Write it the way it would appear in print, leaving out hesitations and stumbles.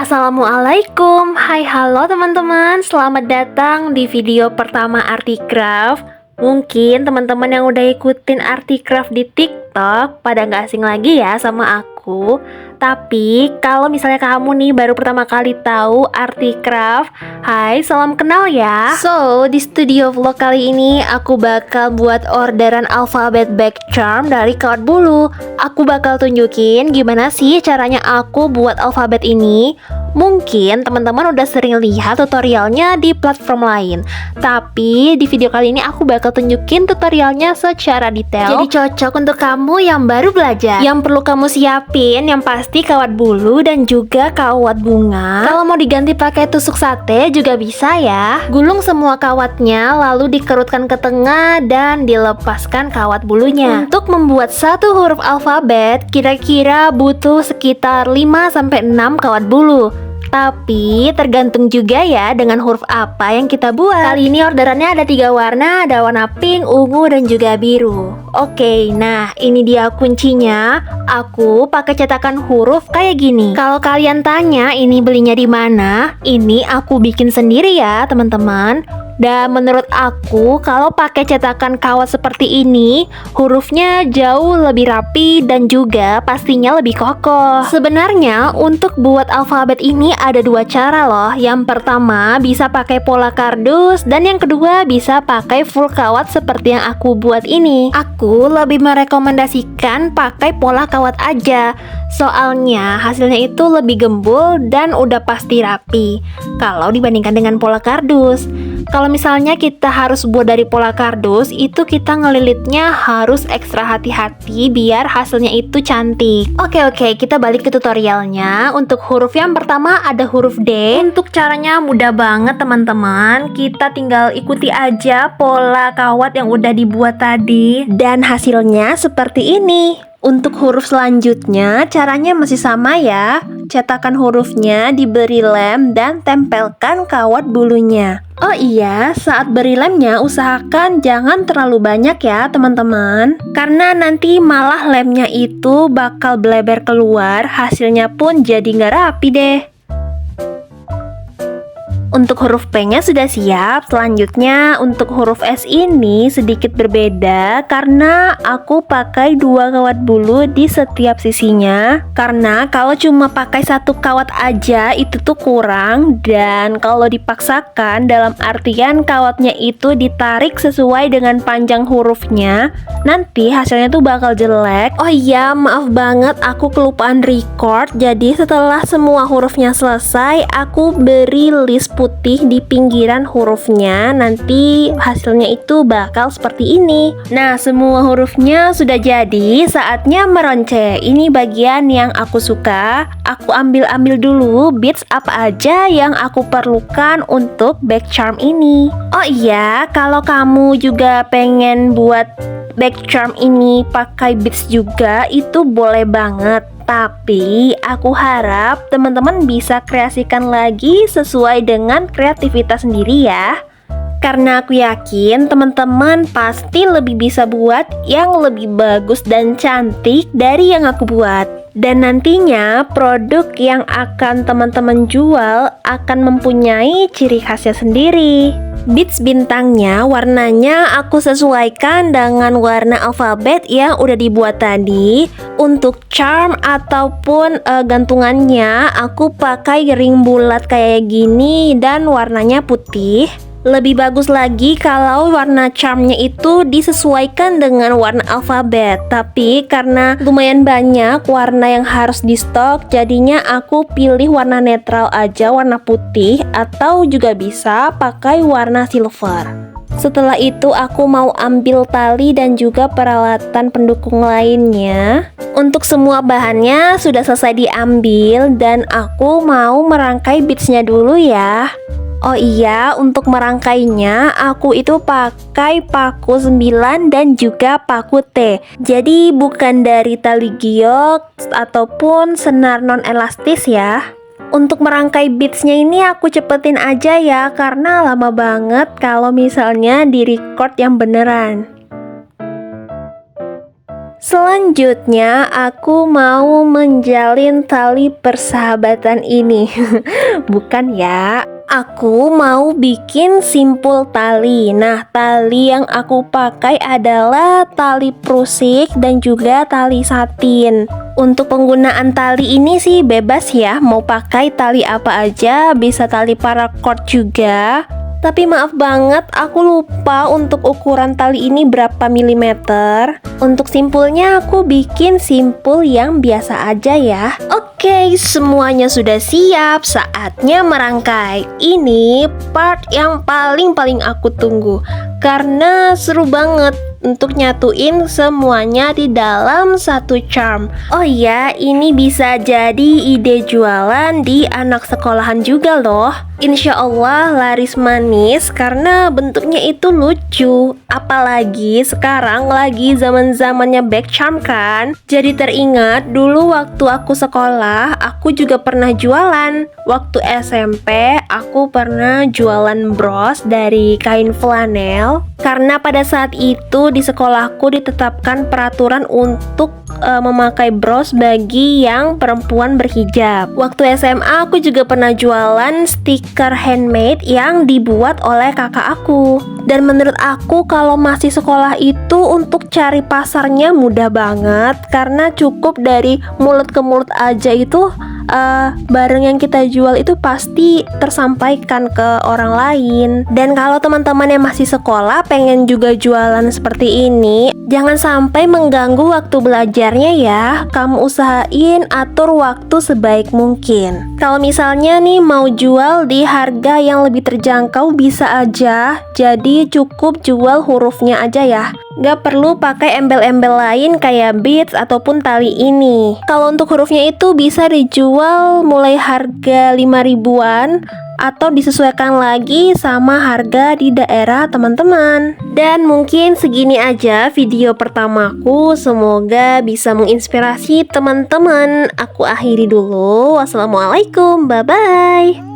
Assalamualaikum, hai halo teman-teman, selamat datang di video pertama Articraft. Mungkin teman-teman yang udah ikutin Articraft di TikTok pada nggak asing lagi ya sama aku. Tapi kalau misalnya kamu nih baru pertama kali tahu Articraft, hai, salam kenal ya. So, di studio vlog kali ini aku bakal buat orderan alfabet bag charm dari Kawat Bulu. Aku bakal tunjukin gimana sih caranya aku buat alfabet ini. Mungkin teman-teman udah sering lihat tutorialnya di platform lain, tapi di video kali ini aku bakal tunjukin tutorialnya secara detail. Jadi cocok untuk kamu yang baru belajar. Yang perlu kamu siapin yang pasti kawat bulu dan juga kawat bunga. Kalau mau diganti pakai tusuk sate juga bisa ya. Gulung semua kawatnya lalu dikerutkan ke tengah dan dilepaskan kawat bulunya. Untuk membuat satu huruf alfabet kira-kira butuh sekitar 5-6 kawat bulu. Tapi tergantung juga ya dengan huruf apa yang kita buat. Kali ini orderannya ada 3 warna, ada warna pink, ungu, dan juga biru. Oke, nah ini dia kuncinya. Aku pakai cetakan huruf kayak gini. Kalau kalian tanya ini belinya di mana, ini aku bikin sendiri ya teman-teman. Dan menurut aku kalau pakai cetakan kawat seperti ini, hurufnya jauh lebih rapi dan juga pastinya lebih kokoh. Sebenarnya untuk buat alfabet ini ada 2 cara loh. Yang pertama bisa pakai pola kardus dan yang kedua bisa pakai full kawat seperti yang aku buat ini. Aku lebih merekomendasikan pakai pola kawat aja. Soalnya hasilnya itu lebih gembul dan udah pasti rapi kalau dibandingkan dengan pola kardus. Kalau misalnya kita harus buat dari pola kardus, itu kita ngelilitnya harus ekstra hati-hati biar hasilnya itu cantik. Oke, kita balik ke tutorialnya. Untuk huruf yang pertama ada huruf D. Untuk caranya mudah banget teman-teman. Kita tinggal ikuti aja pola kawat yang udah dibuat tadi. Dan hasilnya seperti ini. Untuk huruf selanjutnya caranya masih sama ya. Cetakan hurufnya diberi lem dan tempelkan kawat bulunya. Oh iya, saat beri lemnya usahakan jangan terlalu banyak ya teman-teman. Karena nanti malah lemnya itu bakal bleber keluar, hasilnya pun jadi nggak rapi deh. Untuk huruf P-nya sudah siap. Selanjutnya untuk huruf S ini sedikit berbeda karena aku pakai 2 kawat bulu di setiap sisinya. Karena kalau cuma pakai 1 kawat aja itu tuh kurang, dan kalau dipaksakan dalam artian kawatnya itu ditarik sesuai dengan panjang hurufnya, nanti hasilnya tuh bakal jelek. Oh iya, maaf banget aku kelupaan record. Jadi setelah semua hurufnya selesai, aku beri list putih di pinggiran hurufnya. Nanti hasilnya itu bakal seperti ini. Nah, semua hurufnya sudah jadi, saatnya meronce. Ini bagian yang aku suka. Aku ambil dulu beads apa aja yang aku perlukan untuk bag charm ini. Oh iya, kalau kamu juga pengen buat bag charm ini pakai beads juga, itu boleh banget. Tapi aku harap teman-teman bisa kreasikan lagi sesuai dengan kreativitas sendiri ya. Karena aku yakin teman-teman pasti lebih bisa buat yang lebih bagus dan cantik dari yang aku buat. Dan nantinya produk yang akan teman-teman jual akan mempunyai ciri khasnya sendiri. Beads bintangnya warnanya aku sesuaikan dengan warna alfabet yang udah dibuat tadi. Untuk charm ataupun gantungannya aku pakai ring bulat kayak gini dan warnanya putih. Lebih bagus lagi kalau warna charmnya itu disesuaikan dengan warna alfabet. Tapi karena lumayan banyak warna yang harus di stok, jadinya aku pilih warna netral aja, warna putih, atau juga bisa pakai warna silver. Setelah itu aku mau ambil tali dan juga peralatan pendukung lainnya. Untuk semua bahannya sudah selesai diambil dan aku mau merangkai beadsnya dulu ya. Oh iya, untuk merangkainya aku itu pakai paku 9 dan juga paku T. Jadi bukan dari tali giok ataupun senar non elastis ya. Untuk merangkai beadsnya ini aku cepetin aja ya, karena lama banget kalau misalnya di record yang beneran. Selanjutnya, aku mau menjalin tali persahabatan ini. Bukan ya, aku mau bikin simpul tali. Nah, tali yang aku pakai adalah tali prusik dan juga tali satin. Untuk penggunaan tali ini sih bebas ya, mau pakai tali apa aja, bisa tali paracord juga. Tapi maaf banget, aku lupa untuk ukuran tali ini berapa milimeter. Untuk simpulnya aku bikin simpul yang biasa aja ya. Oke, semuanya sudah siap, saatnya merangkai. Ini part yang paling aku tunggu, karena seru banget untuk nyatuin semuanya di dalam satu charm. Oh iya, ini bisa jadi ide jualan di anak sekolahan juga loh. Insya Allah laris manis karena bentuknya itu lucu. Apalagi sekarang lagi zaman-zamannya back charm kan. Jadi teringat dulu waktu aku sekolah, aku juga pernah jualan. Waktu SMP, aku pernah jualan bros dari kain flanel. Karena pada saat itu di sekolahku ditetapkan peraturan untuk memakai bros bagi yang perempuan berhijab. Waktu SMA aku juga pernah jualan stiker handmade yang dibuat oleh kakak aku. Dan menurut aku kalau masih sekolah itu untuk cari pasarnya mudah banget, karena cukup dari mulut ke mulut aja itu barang yang kita jual itu pasti tersampaikan ke orang lain. Dan kalau teman-teman yang masih sekolah pengen juga jualan seperti ini, jangan sampai mengganggu waktu belajarnya ya. Kamu usahain atur waktu sebaik mungkin. Kalau misalnya nih mau jual di harga yang lebih terjangkau bisa aja, jadi cukup jual hurufnya aja ya. Gak perlu pakai embel-embel lain kayak beads ataupun tali ini. Kalau untuk hurufnya itu bisa dijual mulai harga 5 ribuan atau disesuaikan lagi sama harga di daerah teman-teman. Dan mungkin segini aja video pertamaku, semoga bisa menginspirasi teman-teman. Aku akhiri dulu. Wassalamualaikum, bye-bye.